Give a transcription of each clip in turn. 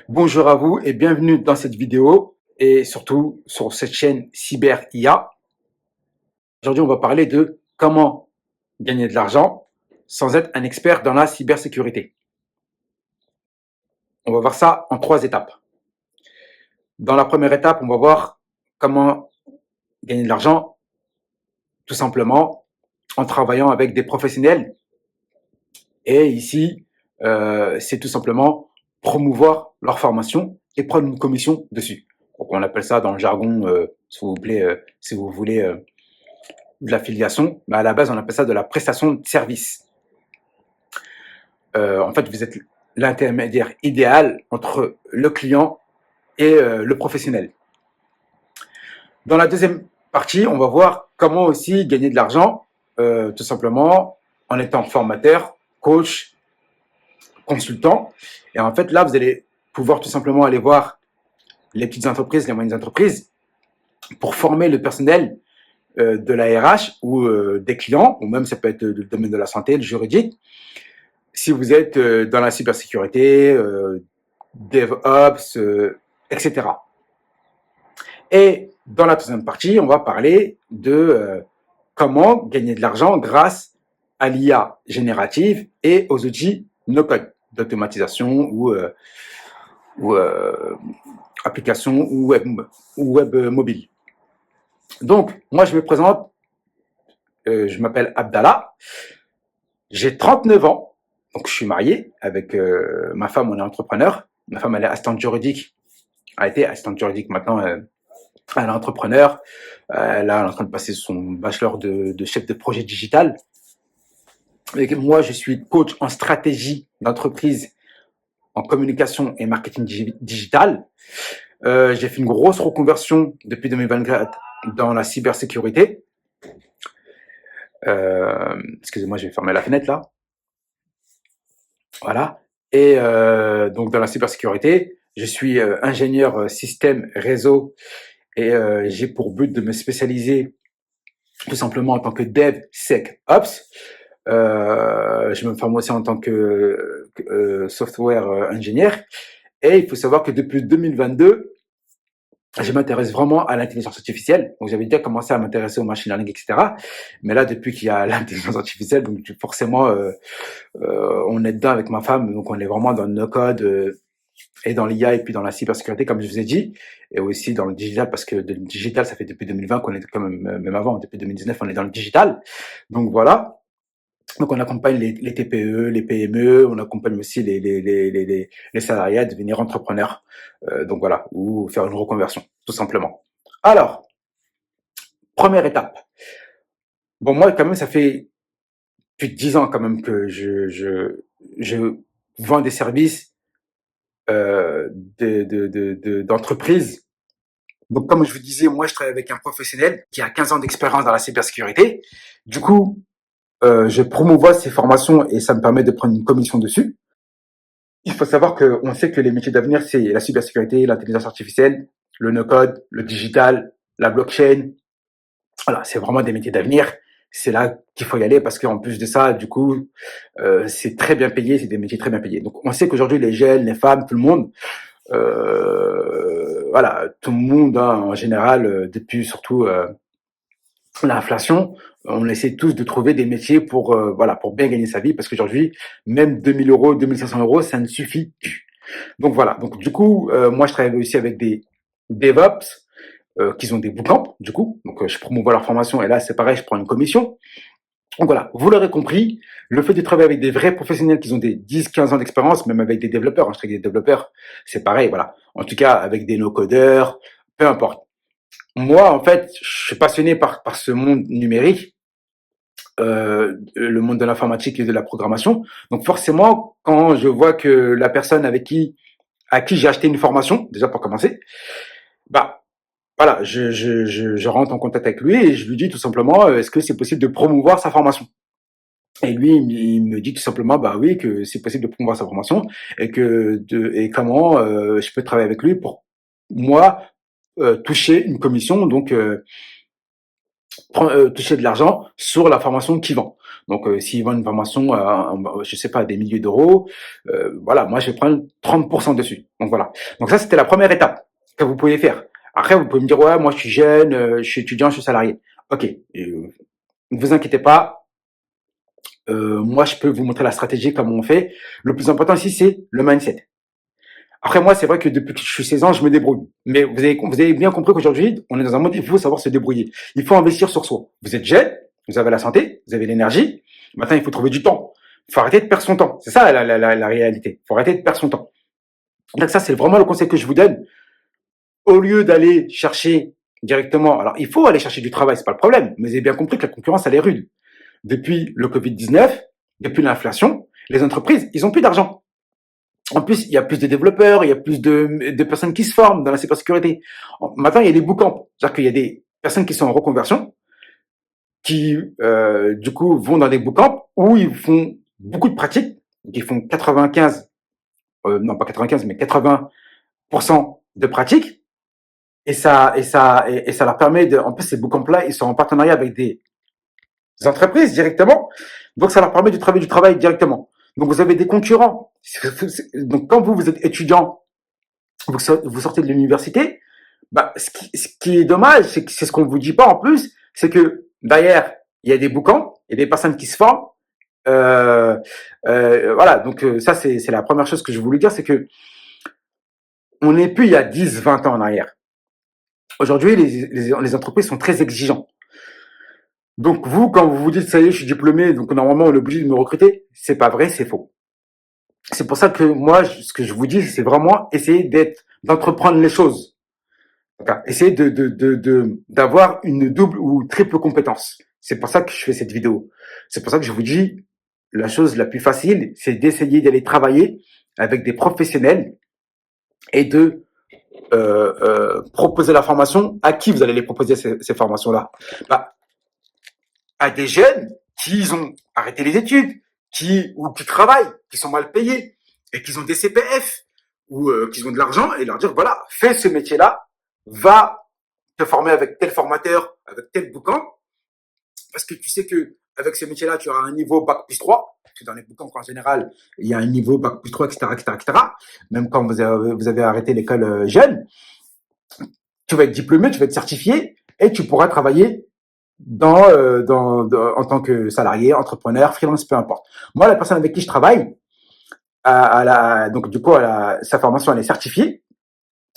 Bonjour à vous et bienvenue dans cette vidéo et surtout sur cette chaîne Cyber IA. Aujourd'hui, on va parler de comment gagner de l'argent sans être un expert dans la cybersécurité. On va voir ça en 3 étapes. Dans la première étape, on va voir comment gagner de l'argent tout simplement en travaillant avec des professionnels. Et ici, c'est tout simplement promouvoir leur formation et prendre une commission dessus. Donc, on appelle ça dans le jargon, s'il vous plaît, si vous voulez, de l'affiliation, mais à la base, on appelle ça de la prestation de service. En fait, vous êtes l'intermédiaire idéal entre le client et le professionnel. Dans la deuxième partie, on va voir comment aussi gagner de l'argent, tout simplement en étant formateur, coach, consultant. Et en fait, là, vous allez pouvoir tout simplement aller voir les petites entreprises, les moyennes entreprises, pour former le personnel de la RH ou des clients, ou même ça peut être le domaine de la santé, le juridique. Si vous êtes dans la cybersécurité, DevOps, etc. Et dans la deuxième partie, on va parler de comment gagner de l'argent grâce à l'IA générative et aux outils no-code d'automatisation ou applications ou web mobile. Donc, moi, je me présente, je m'appelle Abdallah, j'ai 39 ans, donc je suis marié avec ma femme, on est entrepreneur. Ma femme, elle est assistante juridique, a été assistante juridique, maintenant elle est entrepreneur. Là, elle est en train de passer son bachelor de chef de projet digital. Et moi, je suis coach en stratégie d'entreprise, en communication et marketing digital. J'ai fait une grosse reconversion depuis 2024 dans la cybersécurité. Excusez-moi, je vais fermer la fenêtre là. Voilà. Et donc dans la cybersécurité, je suis ingénieur système réseau et j'ai pour but de me spécialiser tout simplement en tant que DevSecOps. Je me forme aussi en tant que software ingénieur. Et il faut savoir que depuis 2022, je m'intéresse vraiment à l'intelligence artificielle. Donc, j'avais déjà commencé à m'intéresser au machine learning, etc. Mais là, depuis qu'il y a l'intelligence artificielle, donc forcément, on est dedans avec ma femme. Donc, on est vraiment dans le no-code et dans l'IA et puis dans la cybersécurité, comme je vous ai dit, et aussi dans le digital, parce que le digital, ça fait depuis 2020 qu'on est quand même avant, depuis 2019, on est dans le digital. Donc, voilà. Donc, on accompagne les TPE, les PME, on accompagne aussi les salariés à devenir entrepreneurs. Donc, voilà, ou faire une reconversion, tout simplement. Alors, première étape. Bon, moi, quand même, ça fait plus de 10 ans quand même que je vends des services d'entreprise. Donc, comme je vous disais, moi, je travaille avec un professionnel qui a 15 ans d'expérience dans la cybersécurité. Du coup, je promouvois ces formations et ça me permet de prendre une commission dessus. Il faut savoir qu'on sait que les métiers d'avenir, c'est la cybersécurité, l'intelligence artificielle, le no-code, le digital, la blockchain. Voilà, c'est vraiment des métiers d'avenir. C'est là qu'il faut y aller parce qu'en plus de ça, du coup, c'est très bien payé, c'est des métiers très bien payés. Donc, on sait qu'aujourd'hui, les jeunes, les femmes, tout le monde, voilà, tout le monde, hein, en général, depuis surtout l'inflation, on essaie tous de trouver des métiers pour voilà, pour bien gagner sa vie parce qu'aujourd'hui, même 2000 euros, 2500 euros, ça ne suffit plus. Donc voilà. Donc du coup, moi je travaille aussi avec des DevOps qui ont des bootcamps du coup. Donc je promouvois leur formation et là c'est pareil, je prends une commission. Donc voilà, vous l'aurez compris, le fait de travailler avec des vrais professionnels qui ont des 10-15 ans d'expérience, même avec des développeurs, hein, je travaille avec des développeurs, c'est pareil, voilà. En tout cas, avec des no-codeurs, peu importe. Moi, en fait, je suis passionné par ce monde numérique, le monde de l'informatique et de la programmation. Donc forcément, quand je vois que la personne à qui j'ai acheté une formation, déjà pour commencer, bah voilà, je rentre en contact avec lui et je lui dis tout simplement, est-ce que c'est possible de promouvoir sa formation? Et lui, il me dit tout simplement, bah oui, que c'est possible de promouvoir sa formation et comment je peux travailler avec lui pour moi toucher une commission. Donc toucher de l'argent sur la formation qu'ils vendent. Donc, s'ils vendent une formation, je sais pas, des milliers d'euros, voilà, moi, je vais prendre 30% dessus. Donc, voilà. Donc, ça, c'était la première étape que vous pouvez faire. Après, vous pouvez me dire, ouais, moi, je suis jeune, je suis étudiant, je suis salarié. Ok, ne vous inquiétez pas. Moi, je peux vous montrer la stratégie, comment on fait. Le plus important ici, c'est le mindset. Après, moi, c'est vrai que depuis que je suis 16 ans, je me débrouille. Mais vous avez bien compris qu'aujourd'hui, on est dans un monde, il faut savoir se débrouiller. Il faut investir sur soi. Vous êtes jeune, vous avez la santé, vous avez l'énergie. Maintenant, il faut trouver du temps. Il faut arrêter de perdre son temps. C'est ça la réalité. Il faut arrêter de perdre son temps. Donc ça, c'est vraiment le conseil que je vous donne. Au lieu d'aller chercher directement, alors il faut aller chercher du travail, c'est pas le problème. Mais vous avez bien compris que la concurrence, elle est rude. Depuis le Covid-19, depuis l'inflation, les entreprises, ils ont plus d'argent. En plus, il y a plus de développeurs, il y a plus de personnes qui se forment dans la cybersécurité. Maintenant, il y a des bootcamps. C'est-à-dire qu'il y a des personnes qui sont en reconversion, qui, du coup, vont dans des bootcamps où ils font beaucoup de pratiques. Ils font 95, non pas 95, mais 80% de pratiques. Et ça leur permet de, en plus, ces bootcamps-là, ils sont en partenariat avec des entreprises directement. Donc, ça leur permet de travailler du travail directement. Donc, vous avez des concurrents. Donc, quand vous êtes étudiant, vous sortez de l'université, bah, ce qui est dommage, c'est que c'est ce qu'on ne vous dit pas en plus, c'est que derrière, il y a des boucans, il y a des personnes qui se forment. Voilà, donc ça, c'est la première chose que je voulais dire, c'est que on n'est plus il y a 10, 20 ans en arrière. Aujourd'hui, les entreprises sont très exigeants. Donc vous, quand vous vous dites, ça y est, je suis diplômé, donc normalement on est obligé de me recruter, c'est pas vrai, c'est faux. C'est pour ça que moi, ce que je vous dis, c'est vraiment essayer d'entreprendre les choses. Essayez d'avoir une double ou triple compétence. C'est pour ça que je fais cette vidéo. C'est pour ça que je vous dis, la chose la plus facile, c'est d'essayer d'aller travailler avec des professionnels et de proposer la formation. À qui vous allez les proposer ces formations-là? Bah, à des jeunes qui ont arrêté les études, qui travaillent, qui sont mal payés et qui ont des CPF ou qui ont de l'argent et leur dire voilà, fais ce métier-là, va te former avec tel formateur, avec tel boucan, parce que tu sais que avec ce métier-là, tu auras un niveau bac plus 3. Parce que dans les boucans, en général, il y a un niveau bac plus 3, etc., etc., etc. Même quand vous avez arrêté l'école jeune, tu vas être diplômé, tu vas être certifié et tu pourras travailler en tant que salarié, entrepreneur, freelance, peu importe. Moi, la personne avec qui je travaille, donc du coup, sa formation, elle est certifiée.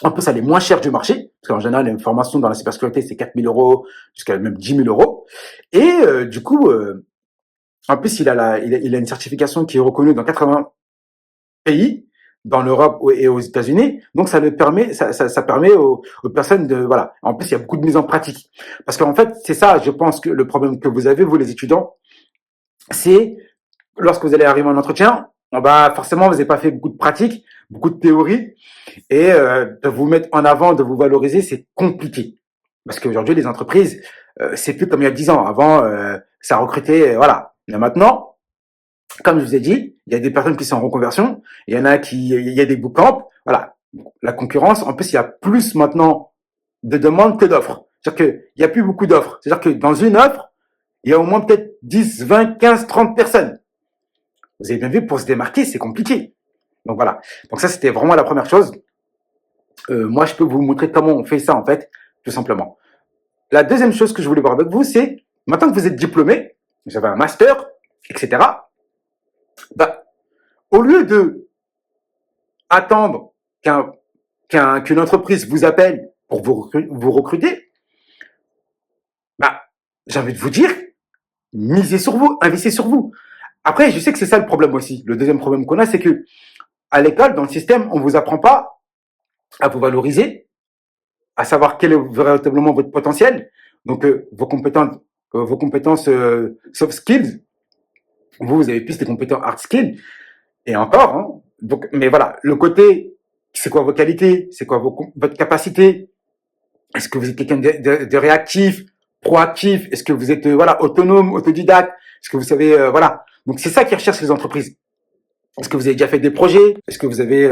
En plus, elle est moins chère du marché, parce qu'en général, une formation dans la cybersécurité, c'est 4 000 euros, jusqu'à même 10 000 euros. Et du coup, en plus, il a une certification qui est reconnue dans 80 pays, dans l'Europe et aux États-Unis. Donc, ça permet aux personnes de, voilà. En plus, il y a beaucoup de mise en pratique. Parce qu'en fait, c'est ça, je pense que le problème que vous avez, vous les étudiants, c'est lorsque vous allez arriver en entretien, bah, forcément, vous n'avez pas fait beaucoup de pratique, beaucoup de théorie. Et de vous mettre en avant, de vous valoriser, c'est compliqué. Parce qu'aujourd'hui, les entreprises, c'est plus comme il y a 10 ans. Avant, ça recrutait, voilà. Mais maintenant, comme je vous ai dit, il y a des personnes qui sont en reconversion, il y a des bootcamps, voilà. La concurrence, en plus, il y a plus maintenant de demandes que d'offres. C'est-à-dire qu'il n'y a plus beaucoup d'offres. C'est-à-dire que dans une offre, il y a au moins peut-être 10, 20, 15, 30 personnes. Vous avez bien vu, pour se démarquer, c'est compliqué. Donc voilà. Donc ça, c'était vraiment la première chose. Moi, je peux vous montrer comment on fait ça, en fait, tout simplement. La deuxième chose que je voulais voir avec vous, c'est, maintenant que vous êtes diplômé, vous avez un master, etc., bah, au lieu de attendre qu'une entreprise vous appelle pour vous recruter, bah, j'ai envie de vous dire, misez sur vous, investissez sur vous. Après, je sais que c'est ça le problème aussi. Le deuxième problème qu'on a, c'est que à l'école, dans le système, on vous apprend pas à vous valoriser, à savoir quel est véritablement votre potentiel. Donc, vos compétences soft skills, vous avez plus des compétences hard skills. Et encore, hein. Donc, mais voilà, le côté, c'est quoi vos qualités, c'est quoi votre capacité. Est-ce que vous êtes quelqu'un de réactif, proactif? Est-ce que vous êtes voilà autonome, autodidacte? Est-ce que vous savez voilà. Donc c'est ça qu'ils recherchent les entreprises. Est-ce que vous avez déjà fait des projets? Est-ce que vous avez,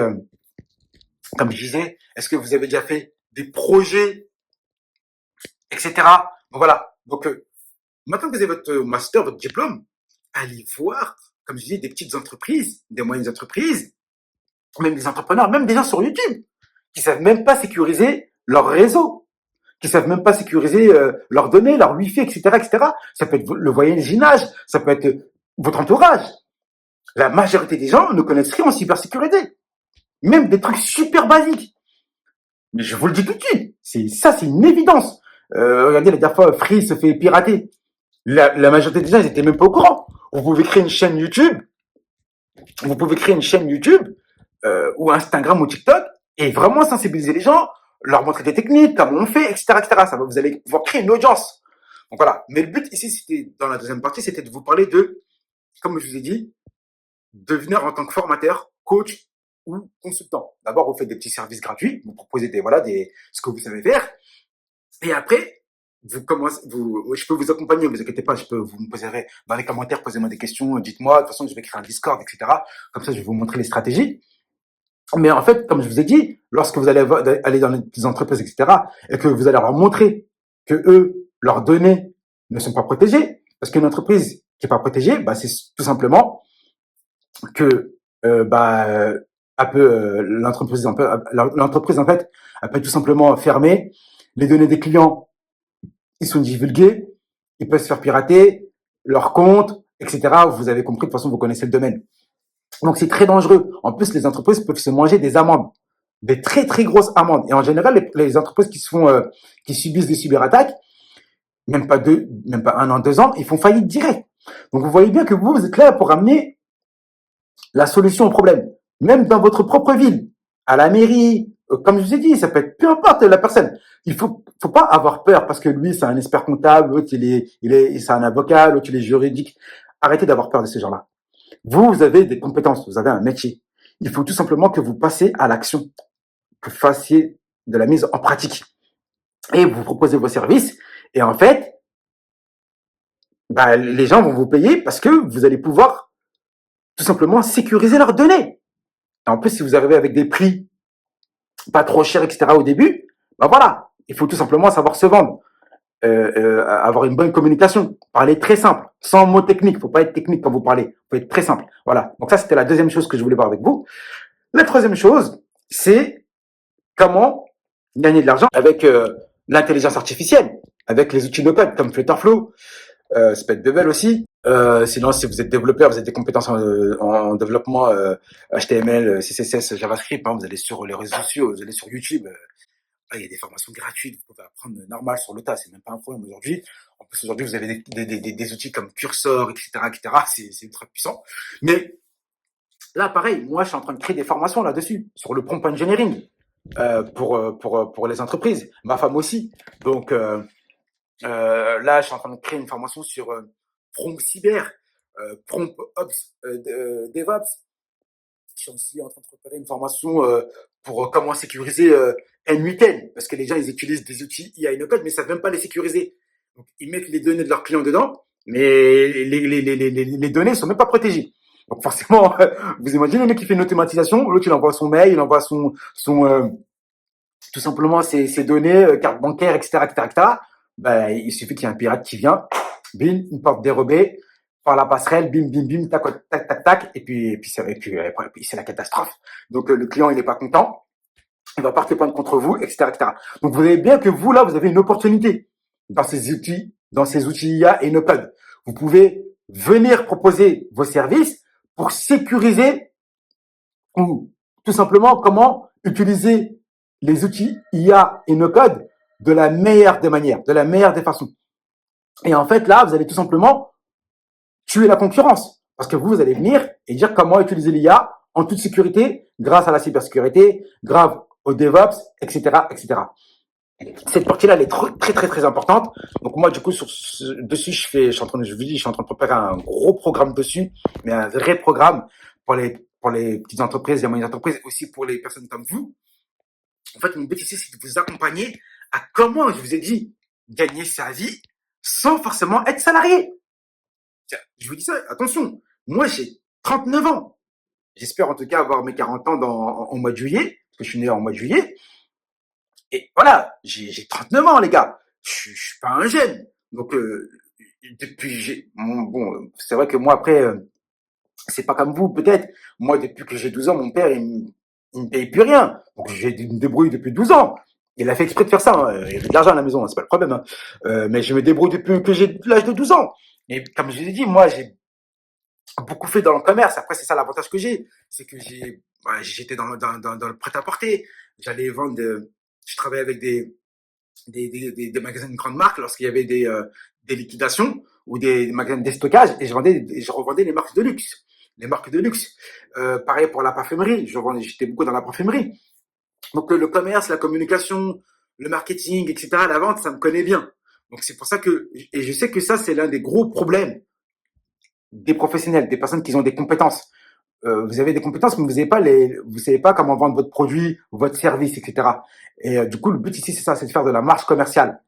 comme je disais, est-ce que vous avez déjà fait des projets, etc. Donc voilà. Donc, maintenant que vous avez votre master, votre diplôme, allez voir, comme je dis, des petites entreprises, des moyennes entreprises, même des entrepreneurs, même des gens sur YouTube, qui savent même pas sécuriser leur réseau, qui savent même pas sécuriser leurs données, leur wifi, etc., etc. Ça peut être le voisinage, ça peut être votre entourage. La majorité des gens ne connaissent rien en cybersécurité. Même des trucs super basiques. Mais je vous le dis tout de suite, c'est une évidence. Regardez, la dernière fois, Free se fait pirater. La majorité des gens, ils étaient même pas au courant. Vous pouvez créer une chaîne YouTube, ou Instagram ou TikTok et vraiment sensibiliser les gens, leur montrer des techniques, comment on fait, etc., etc. Ça va, vous allez pouvoir créer une audience. Donc voilà. Mais le but ici, c'était dans la deuxième partie, c'était de vous parler de, comme je vous ai dit, devenir en tant que formateur, coach ou consultant. D'abord, vous faites des petits services gratuits, vous proposez ce que vous savez faire, et après, je peux vous accompagner, ne vous inquiétez pas, vous me poserez dans les commentaires, posez-moi des questions, dites-moi, de toute façon, je vais créer un Discord, etc. Comme ça, je vais vous montrer les stratégies. Mais en fait, comme je vous ai dit, lorsque vous allez aller dans les entreprises, etc., et que vous allez leur montrer que eux, leurs données ne sont pas protégées, parce qu'une entreprise qui est pas protégée, bah, c'est tout simplement que l'entreprise en fait, elle peut tout simplement fermer. Les données des clients, ils sont divulgués, ils peuvent se faire pirater, leurs comptes, etc. Vous avez compris, de toute façon, vous connaissez le domaine. Donc c'est très dangereux. En plus, les entreprises peuvent se manger des amendes, des très très grosses amendes. Et en général, les entreprises qui subissent des cyberattaques, même pas 1 an, 2 ans, ils font faillite direct. Donc vous voyez bien que vous êtes là pour amener la solution au problème, même dans votre propre ville, à la mairie, comme je vous ai dit, ça peut être peu importe la personne. Il faut pas avoir peur parce que lui c'est un expert comptable, l'autre c'est un avocat, l'autre il est juridique. Arrêtez d'avoir peur de ces gens-là. Vous avez des compétences, vous avez un métier. Il faut tout simplement que vous passiez à l'action, que vous fassiez de la mise en pratique. Et vous proposez vos services. Et en fait, les gens vont vous payer parce que vous allez pouvoir tout simplement sécuriser leurs données. Et en plus, si vous arrivez avec des prix pas trop chers, etc. au début, voilà, il faut tout simplement savoir se vendre. Avoir une bonne communication, parler très simple, sans mots techniques. Faut pas être technique quand vous parlez, faut être très simple. Voilà. Donc ça, c'était la deuxième chose que je voulais voir avec vous. La troisième chose, c'est comment gagner de l'argent avec l'intelligence artificielle, avec les outils no-code comme Flutterflow, ça peut être Bubble aussi. Sinon, si vous êtes développeur, vous avez des compétences en développement HTML, CSS, JavaScript, vous allez sur les réseaux sociaux, vous allez sur YouTube. Il y a des formations gratuites, vous pouvez apprendre normal sur le tas, c'est même pas un problème aujourd'hui. En plus, aujourd'hui, vous avez des outils comme Cursor, etc., etc. C'est ultra puissant. Mais là, pareil, moi, je suis en train de créer des formations là-dessus, sur le prompt engineering, pour les entreprises. Ma femme aussi. Donc, là, je suis en train de créer une formation sur Prompt Cyber, Prompt Ops, DevOps. Je suis aussi en train de préparer une formation pour comment sécuriser N8N, parce que les gens, ils utilisent des outils IA et no-code, mais ils savent même pas les sécuriser. Donc, ils mettent les données de leurs clients dedans, mais les données ne sont même pas protégées. Donc, forcément, vous imaginez le mec qui fait une automatisation, l'autre, il envoie son mail, il envoie tout simplement ses données, carte bancaire, etc., etc., etc. Il suffit qu'il y ait un pirate qui vient, bim, une porte dérobée, par la passerelle, bim, bim, bim, tac, tac, tac, tac, et puis c'est la catastrophe. Donc, le client, il n'est pas content, il va porter plainte contre vous, etc., etc. Donc, vous voyez bien que vous, là, vous avez une opportunité dans ces outils IA et no-code. Vous pouvez venir proposer vos services pour sécuriser ou tout simplement comment utiliser les outils IA et no-code de la meilleure des manières, de la meilleure des façons. Et en fait, là, vous allez tout simplement tuer la concurrence. Parce que vous allez venir et dire comment utiliser l'IA en toute sécurité grâce à la cybersécurité, grâce au DevOps, etc., etc. Cette partie-là, elle est très, très, très importante. Donc, moi, du coup, dessus, je suis en train de préparer un gros programme dessus, mais un vrai programme pour les petites entreprises, les moyennes entreprises, aussi pour les personnes comme vous. En fait, mon but ici, c'est de vous accompagner à comment, je vous ai dit, gagner sa vie sans forcément être salarié. Je vous dis ça, attention, moi j'ai 39 ans. J'espère en tout cas avoir mes 40 ans en mois de juillet, parce que je suis né en mois de juillet. Et voilà, j'ai 39 ans les gars. Je suis pas un jeune. Donc, bon, c'est vrai que moi, après, c'est pas comme vous, peut-être. Moi, depuis que j'ai 12 ans, mon père, il me paye plus rien. Donc, je me débrouille depuis 12 ans. Il a fait exprès de faire ça, hein. Il y avait de l'argent à la maison, hein, c'est pas le problème, hein. Mais je me débrouille depuis que j'ai l'âge de 12 ans. Et comme je vous ai dit, moi, j'ai beaucoup fait dans le commerce. Après, c'est ça l'avantage que j'ai. C'est que j'étais dans le prêt-à-porter. J'allais vendre, je travaillais avec des magasins de grande marque lorsqu'il y avait des liquidations ou des magasins de déstockage et je revendais les marques de luxe. Les marques de luxe. Pareil pour la parfumerie. J'étais beaucoup dans la parfumerie. Donc, le commerce, la communication, le marketing, etc., la vente, ça me connaît bien. Donc, c'est pour ça et je sais que ça, c'est l'un des gros problèmes des professionnels, des personnes qui ont des compétences. Vous avez des compétences, mais vous savez pas comment vendre votre produit, votre service, etc. Et du coup, le but ici, c'est ça, c'est de faire de la marge commerciale.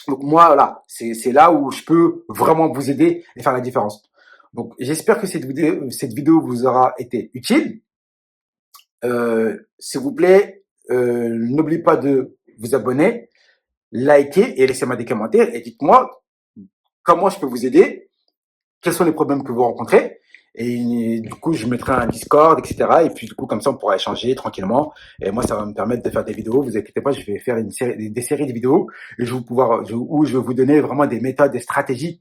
Donc moi, voilà, c'est là où je peux vraiment vous aider et faire la différence. Donc j'espère que cette vidéo vous aura été utile. S'il vous plaît, n'oubliez pas de vous abonner, liker et laissez-moi des commentaires et dites-moi comment je peux vous aider, quels sont les problèmes que vous rencontrez. Et du coup, je mettrai un Discord, etc. Et puis, du coup, comme ça, on pourra échanger tranquillement. Et moi, ça va me permettre de faire des vidéos. Vous inquiétez pas, je vais faire des séries de vidéos et où je vais vous donner vraiment des méthodes, des stratégies.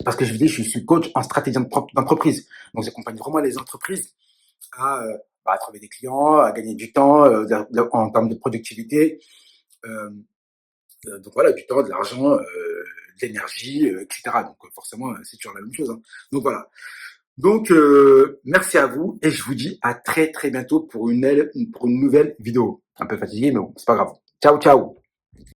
Parce que je vous dis, je suis coach en stratégie d'entreprise. Donc, j'accompagne vraiment les entreprises à trouver des clients, à gagner du temps en termes de productivité. Euh, donc voilà, du temps, de l'argent, de l'énergie, etc. Donc forcément, c'est toujours la même chose, hein. Donc voilà. Donc, merci à vous et je vous dis à très très bientôt pour une nouvelle vidéo. Un peu fatigué, mais bon, c'est pas grave. Ciao, ciao.